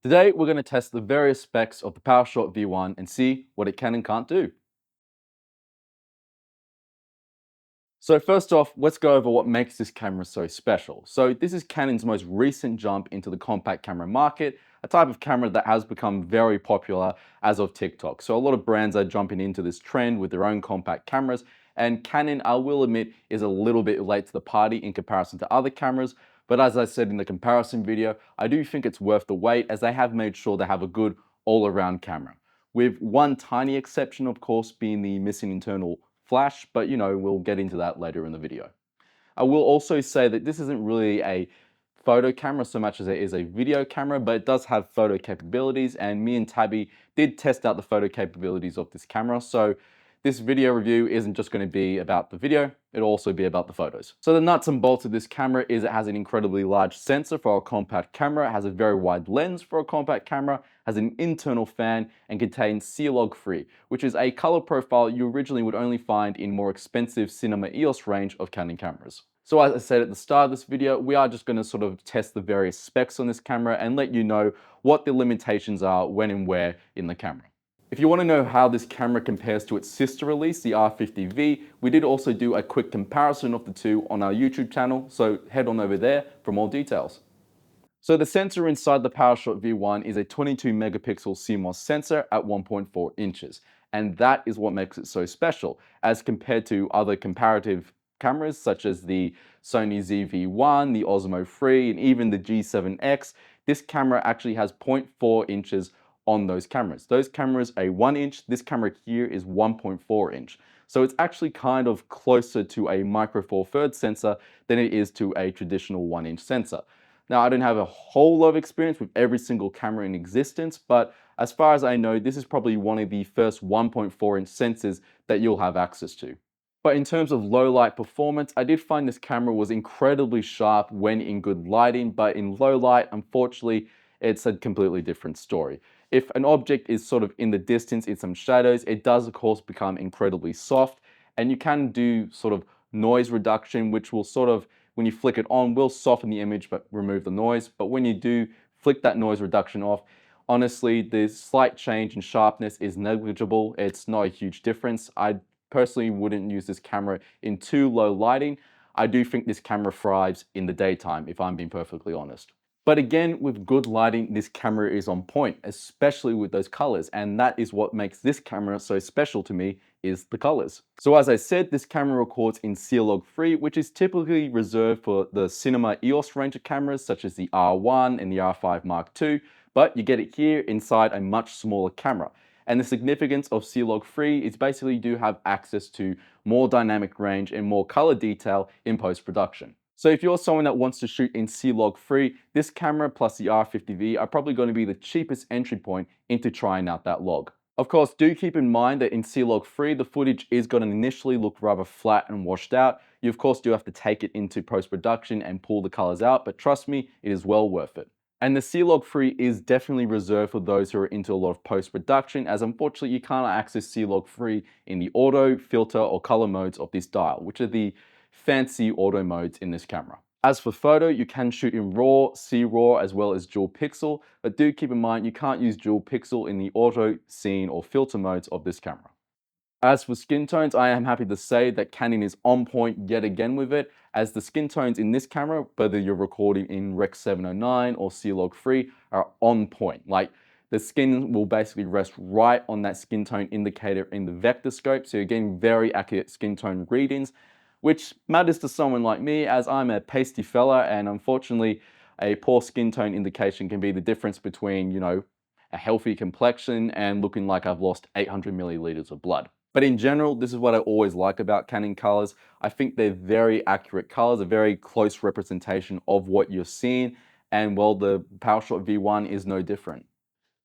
Today, we're going to test the various specs of the PowerShot V1 and see what it can and can't do. So first off, let's go over what makes this camera so special. So this is Canon's most recent jump into the compact camera market, a type of camera that has become very popular as of TikTok. So a lot of brands are jumping into this trend with their own compact cameras, and Canon, I will admit, is a little bit late to the party in comparison to other cameras. But as I said in the comparison video, I do think it's worth the wait as they have made sure they have a good all-around camera. With one tiny exception, of course, being the missing internal flash, but we'll get into that later in the video. I will also say that this isn't really a photo camera so much as it is a video camera, but it does have photo capabilities, and me and Tabby did test out the photo capabilities of this camera. So this video review isn't just going to be about the video, it'll also be about the photos. So the nuts and bolts of this camera is it has an incredibly large sensor for a compact camera, it has a very wide lens for a compact camera, has an internal fan, and contains C-Log free, which is a color profile you originally would only find in more expensive Cinema EOS range of Canon cameras. So as I said at the start of this video, we are just going to sort of test the various specs on this camera and let you know what the limitations are when and where in the camera. If you want to know how this camera compares to its sister release, the R50V, we did also do a quick comparison of the two on our YouTube channel, so head on over there for more details. So the sensor inside the PowerShot V1 is a 22 megapixel CMOS sensor at 1.4 inches. And that is what makes it so special as compared to other comparative cameras such as the Sony ZV-1, the Osmo 3, and even the G7X. This camera actually has 0.4 inches on those cameras. Those cameras are 1 inch, this camera here is 1.4 inch. So it's actually kind of closer to a micro four thirds sensor than it is to a traditional 1 inch sensor. Now, I don't have a whole lot of experience with every single camera in existence, but as far as I know, this is probably one of the first 1.4 inch sensors that you'll have access to. But in terms of low light performance, I did find this camera was incredibly sharp when in good lighting, but in low light, unfortunately, it's a completely different story. If an object is sort of in the distance in some shadows, it does of course become incredibly soft, and you can do sort of noise reduction, which will sort of, when you flick it on, will soften the image but remove the noise. But when you do flick that noise reduction off, honestly, the slight change in sharpness is negligible. It's not a huge difference. I personally wouldn't use this camera in too low lighting. I do think this camera thrives in the daytime, if I'm being perfectly honest. But again, with good lighting, this camera is on point, especially with those colors. And that is what makes this camera so special to me, is the colors. So as I said, this camera records in C-Log 3, which is typically reserved for the Cinema EOS range of cameras, such as the R1 and the R5 Mark II, but you get it here inside a much smaller camera. And the significance of C-Log 3 is basically you do have access to more dynamic range and more color detail in post-production. So if you're someone that wants to shoot in C-Log 3, this camera plus the R50V are probably going to be the cheapest entry point into trying out that log. Of course, do keep in mind that in C-Log 3, the footage is going to initially look rather flat and washed out. You of course do have to take it into post-production and pull the colors out, but trust me, it is well worth it. And the C-Log 3 is definitely reserved for those who are into a lot of post-production, as unfortunately you can't access C-Log 3 in the auto, filter, or color modes of this dial, which are the fancy auto modes in this camera. As for photo, you can shoot in RAW, C-RAW, as well as dual pixel, but do keep in mind you can't use dual pixel in the auto, scene, or filter modes of this camera. As for skin tones, I am happy to say that Canon is on point yet again with it, as the skin tones in this camera, whether you're recording in Rec 709 or C-Log 3, are on point. Like, the skin will basically rest right on that skin tone indicator in the vector scope, so you're getting very accurate skin tone readings, which matters to someone like me as I'm a pasty fella, and unfortunately a poor skin tone indication can be the difference between, a healthy complexion and looking like I've lost 800 milliliters of blood. But in general, this is what I always like about Canon colors. I think they're very accurate colors, a very close representation of what you're seeing, and well, the PowerShot V1 is no different.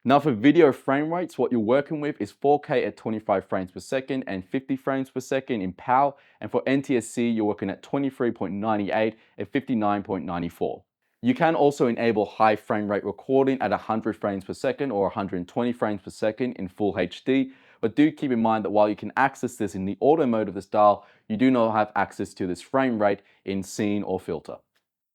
Now for video frame rates, what you're working with is 4K at 25 frames per second and 50 frames per second in PAL, and for NTSC, you're working at 23.98 and 59.94. You can also enable high frame rate recording at 100 frames per second or 120 frames per second in full HD, but do keep in mind that while you can access this in the auto mode of this dial, you do not have access to this frame rate in scene or filter.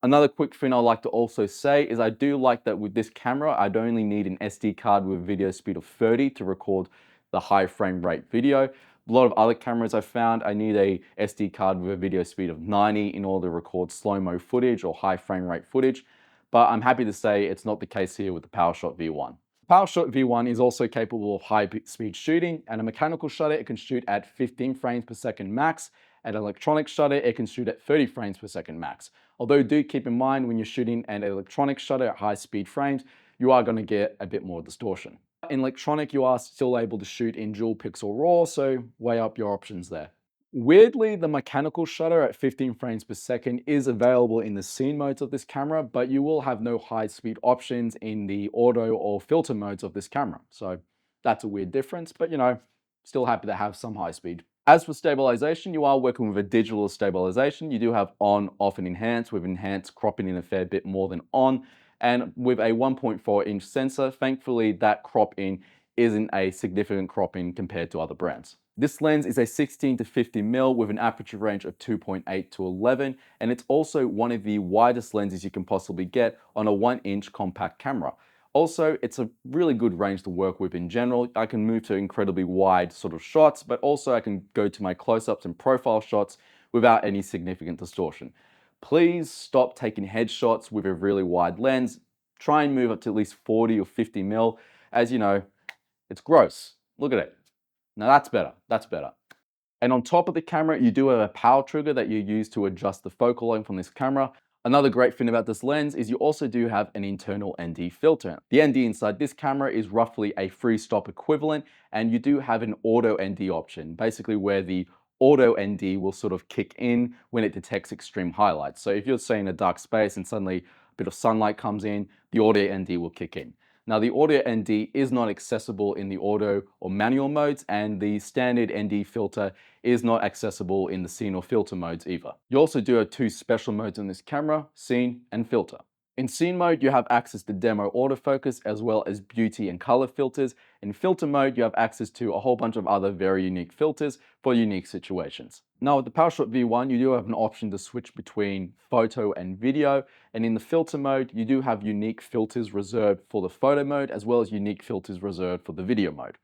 Another quick thing I like to also say is I do like that with this camera, I'd only need an SD card with a video speed of 30 to record the high frame rate video. A lot of other cameras I found, I need a SD card with a video speed of 90 in order to record slow-mo footage or high frame rate footage. But I'm happy to say it's not the case here with the PowerShot V1. PowerShot V1 is also capable of high-speed shooting, and a mechanical shutter, it can shoot at 15 frames per second max. At an electronic shutter, it can shoot at 30 frames per second max. Although do keep in mind when you're shooting an electronic shutter at high speed frames, you are going to get a bit more distortion. In electronic, you are still able to shoot in dual pixel RAW, so weigh up your options there. Weirdly, the mechanical shutter at 15 frames per second is available in the scene modes of this camera, but you will have no high speed options in the auto or filter modes of this camera. So that's a weird difference, but still happy to have some high speed. As for stabilization, you are working with a digital stabilization. You do have on, off, and enhance, with enhance cropping in a fair bit more than on. And with a 1.4-inch sensor, thankfully that crop in isn't a significant crop in compared to other brands. This lens is a 16 to 50mm with an aperture range of 2.8 to 11, and it's also one of the widest lenses you can possibly get on a 1-inch compact camera. Also, it's a really good range to work with in general. I can move to incredibly wide sort of shots, but also I can go to my close-ups and profile shots without any significant distortion. Please stop taking headshots with a really wide lens. Try and move up to at least 40 or 50mm, as it's gross. Look at it. Now that's better. That's better. And on top of the camera, you do have a power trigger that you use to adjust the focal length on this camera. Another great thing about this lens is you also do have an internal ND filter. The ND inside this camera is roughly a free-stop equivalent, and you do have an auto ND option, basically where the auto ND will sort of kick in when it detects extreme highlights. So if you're say in a dark space and suddenly a bit of sunlight comes in, the auto ND will kick in. Now the auto ND is not accessible in the auto or manual modes, and the standard ND filter is not accessible in the scene or filter modes either. You also do have two special modes in this camera, scene and filter. In scene mode, you have access to demo autofocus as well as beauty and color filters. In filter mode, you have access to a whole bunch of other very unique filters for unique situations. Now with the PowerShot V1, you do have an option to switch between photo and video. And in the filter mode, you do have unique filters reserved for the photo mode as well as unique filters reserved for the video mode.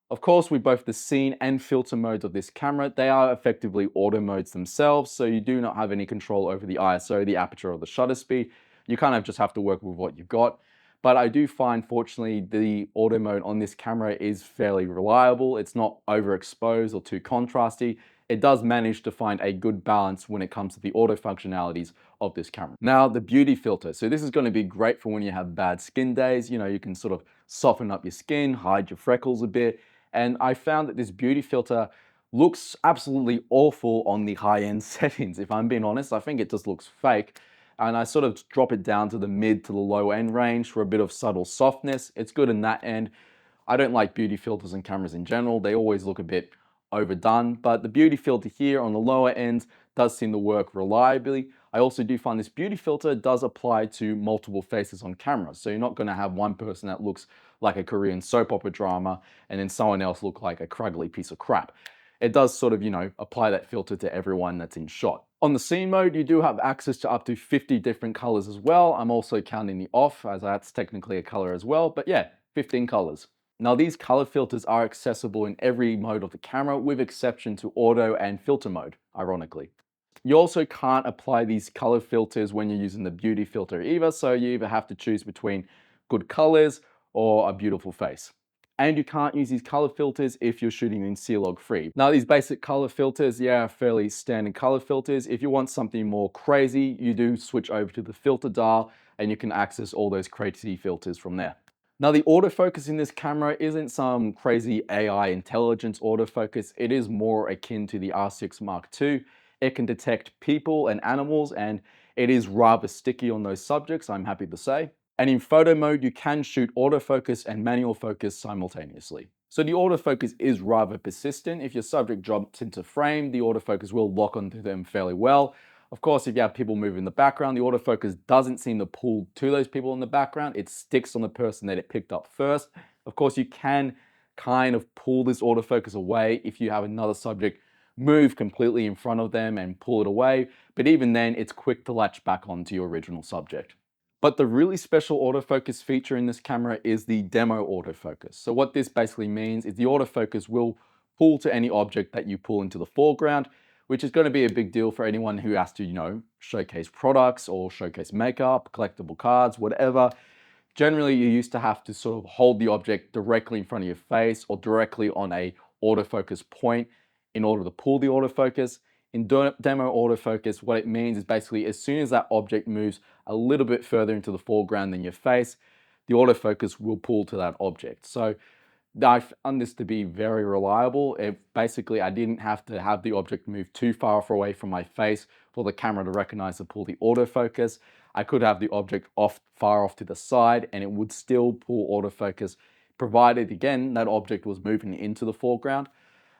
Of course, with both the scene and filter modes of this camera, they are effectively auto modes themselves, so you do not have any control over the ISO, the aperture, or the shutter speed. You kind of just have to work with what you've got. But I do find, fortunately, the auto mode on this camera is fairly reliable. It's not overexposed or too contrasty. It does manage to find a good balance when it comes to the auto functionalities of this camera. Now, the beauty filter. So this is going to be great for when you have bad skin days. You can sort of soften up your skin, hide your freckles a bit. And I found that this beauty filter looks absolutely awful on the high-end settings. If I'm being honest, I think it just looks fake. And I sort of drop it down to the mid to the low end range for a bit of subtle softness. It's good in that end. I don't like beauty filters in cameras in general. They always look a bit overdone, but the beauty filter here on the lower end does seem to work reliably. I also do find this beauty filter does apply to multiple faces on camera. So you're not going to have one person that looks like a Korean soap opera drama and then someone else look like a cruggly piece of crap. It does sort of, apply that filter to everyone that's in shot. On the scene mode, you do have access to up to 50 different colors as well. I'm also counting the off as that's technically a color as well, but yeah, 15 colors. Now these color filters are accessible in every mode of the camera with exception to auto and filter mode, ironically. You also can't apply these color filters when you're using the beauty filter either, so you either have to choose between good colors or a beautiful face. And you can't use these color filters if you're shooting in C-Log free. Now these basic color filters, yeah, are fairly standard color filters. If you want something more crazy, you do switch over to the filter dial and you can access all those crazy filters from there. Now the autofocus in this camera isn't some crazy AI intelligence autofocus. It is more akin to the R6 Mark II. It can detect people and animals, and it is rather sticky on those subjects, I'm happy to say. And in photo mode, you can shoot autofocus and manual focus simultaneously. So the autofocus is rather persistent. If your subject drops into frame, the autofocus will lock onto them fairly well. Of course, if you have people moving in the background, the autofocus doesn't seem to pull to those people in the background. It sticks on the person that it picked up first. Of course, you can kind of pull this autofocus away if you have another subject move completely in front of them and pull it away, but even then, it's quick to latch back onto your original subject. But the really special autofocus feature in this camera is the demo autofocus. So what this basically means is the autofocus will pull to any object that you pull into the foreground, which is going to be a big deal for anyone who has to, showcase products or showcase makeup, collectible cards, whatever. Generally, you used to have to sort of hold the object directly in front of your face or directly on a autofocus point in order to pull the autofocus. In demo autofocus, what it means is basically as soon as that object moves a little bit further into the foreground than your face, the autofocus will pull to that object. So I found this to be very reliable. Basically, I didn't have to have the object move too far away from my face for the camera to recognize to pull the autofocus. I could have the object far off to the side and it would still pull autofocus, provided again that object was moving into the foreground.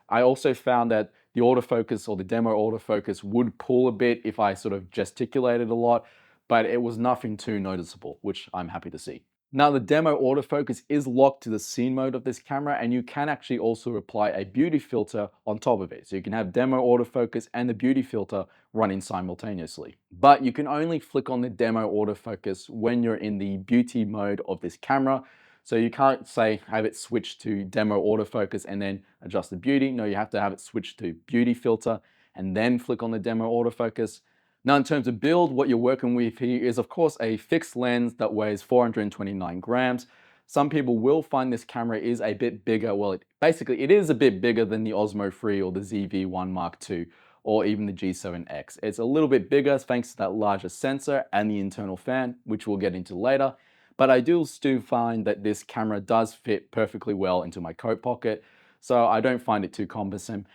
I also found that the autofocus or the demo autofocus would pull a bit if I sort of gesticulated a lot, but it was nothing too noticeable, which I'm happy to see. Now the demo autofocus is locked to the scene mode of this camera, and you can actually also apply a beauty filter on top of it. So you can have demo autofocus and the beauty filter running simultaneously. But you can only flick on the demo autofocus when you're in the beauty mode of this camera. So you can't say have it switch to demo autofocus and then adjust the beauty. No, you have to have it switch to beauty filter and then flick on the demo autofocus. Now, in terms of build, what you're working with here is, of course, a fixed lens that weighs 429 grams. Some people will find this camera is a bit bigger. Well, it is a bit bigger than the Osmo 3 or the ZV-1 Mark II or even the G7X. It's a little bit bigger thanks to that larger sensor and the internal fan, which we'll get into later. But I do still find that this camera does fit perfectly well into my coat pocket, so I don't find it too cumbersome.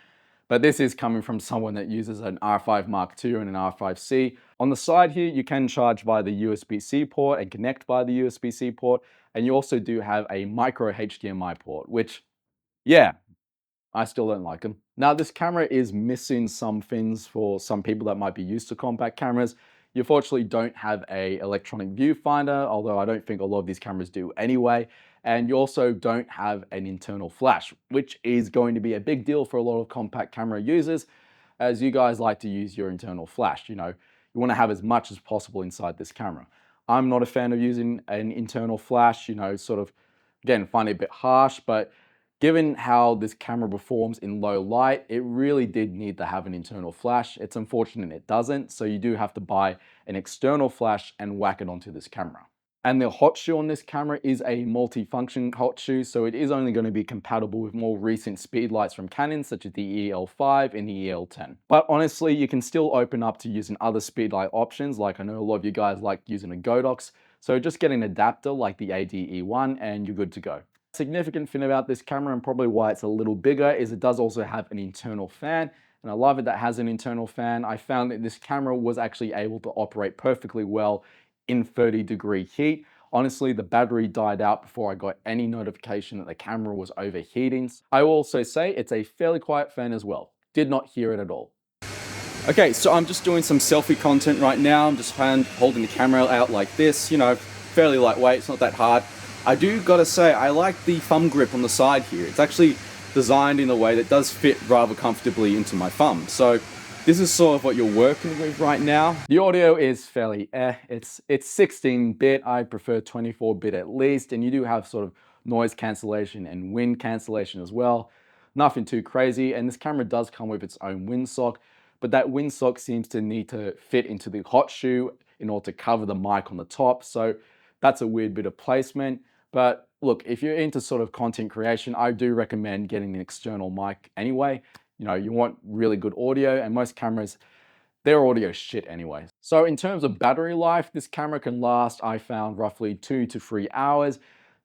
But this is coming from someone that uses an R5 Mark II and an R5C. On the side here, you can charge via the USB-C port and connect via the USB-C port. And you also do have a micro HDMI port, which, yeah, I still don't like them. Now, this camera is missing some things for some people that might be used to compact cameras. You unfortunately don't have a electronic viewfinder, although I don't think a lot of these cameras do anyway. And you also don't have an internal flash, which is going to be a big deal for a lot of compact camera users, as you guys like to use your internal flash. You want to have as much as possible inside this camera. I'm not a fan of using an internal flash, sort of, again, find it a bit harsh, but given how this camera performs in low light, it really did need to have an internal flash. It's unfortunate it doesn't, so you do have to buy an external flash and whack it onto this camera. And the hot shoe on this camera is a multi-function hot shoe, so it is only going to be compatible with more recent speed lights from Canon, such as the EL5 and the EL10. But honestly, you can still open up to using other speed light options, like I know a lot of you guys like using a Godox, so just get an adapter like the ADE1 and you're good to go. Significant thing about this camera, and probably why it's a little bigger, is it does also have an internal fan, and I love it that has an internal fan. I found that this camera was actually able to operate perfectly well in 30-degree heat. Honestly, the battery died out before I got any notification that the camera was overheating. I will also say it's a fairly quiet fan as well. Did not hear it at all. Okay, so I'm just doing some selfie content right now. I'm just holding the camera out like this, fairly lightweight, it's not that hard. I do gotta say, I like the thumb grip on the side here. It's actually designed in a way that does fit rather comfortably into my thumb. So this is sort of what you're working with right now. The audio is fairly it's 16-bit. I prefer 24-bit at least, and you do have sort of noise cancellation and wind cancellation as well. Nothing too crazy, and this camera does come with its own windsock, but that windsock seems to need to fit into the hot shoe in order to cover the mic on the top, so that's a weird bit of placement. But look, if you're into sort of content creation, I do recommend getting an external mic anyway. You want really good audio, and most cameras, their audio is shit anyway. So in terms of battery life, this camera can last, I found, roughly 2 to 3 hours.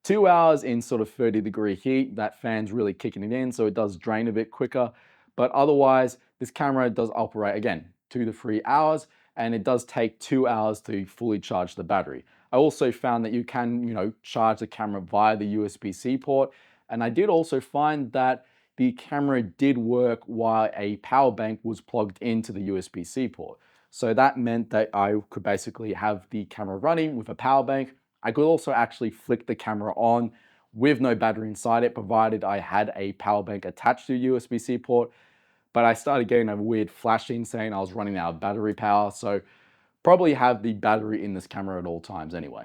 2 hours in sort of 30-degree heat, that fan's really kicking it in, so it does drain a bit quicker. But otherwise, this camera does operate, again, 2 to 3 hours, and it does take 2 hours to fully charge the battery. I also found that you can, charge the camera via the USB-C port, and I did also find that the camera did work while a power bank was plugged into the USB-C port. So that meant that I could basically have the camera running with a power bank. I could also actually flick the camera on with no battery inside it, provided I had a power bank attached to the USB-C port. but I started getting a weird flashing saying I was running out of battery power. So probably have the battery in this camera at all times anyway.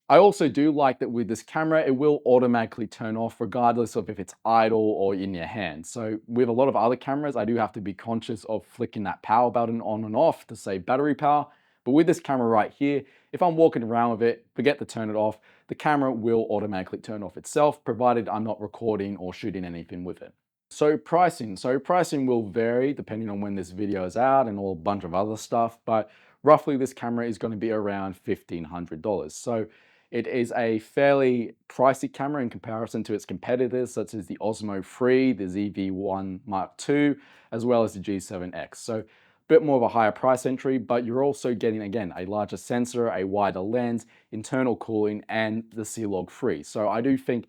I also do like that with this camera, it will automatically turn off regardless of if it's idle or in your hand. So with a lot of other cameras, I do have to be conscious of flicking that power button on and off to save battery power. But with this camera right here, if I'm walking around with it, forget to turn it off, the camera will automatically turn off itself, provided I'm not recording or shooting anything with it. So pricing. So pricing will vary depending on when this video is out and all a bunch of other stuff, but roughly this camera is going to be around $1,500. So it is a fairly pricey camera in comparison to its competitors, such as the Osmo 3, the ZV-1 Mark II, as well as the G7X. So a bit more of a higher price entry, but you're also getting, again, a larger sensor, a wider lens, internal cooling, and the C-Log free. So I do think,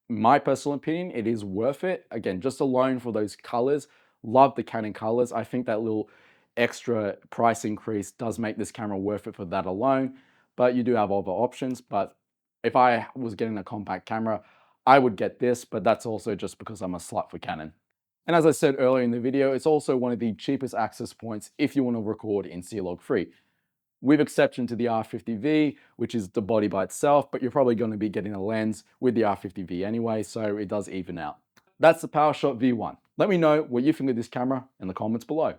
my personal opinion, it is worth it. Again, just alone for those colors. Love the Canon colors. I think that little extra price increase does make this camera worth it for that alone, but you do have other options. But if I was getting a compact camera, I would get this, but that's also just because I'm a slut for Canon. And as I said earlier in the video, it's also one of the cheapest access points if you want to record in C-Log free, with exception to the R50V, which is the body by itself, but you're probably going to be getting a lens with the R50V anyway, so it does even out. That's the PowerShot V1. Let me know what you think of this camera in the comments below.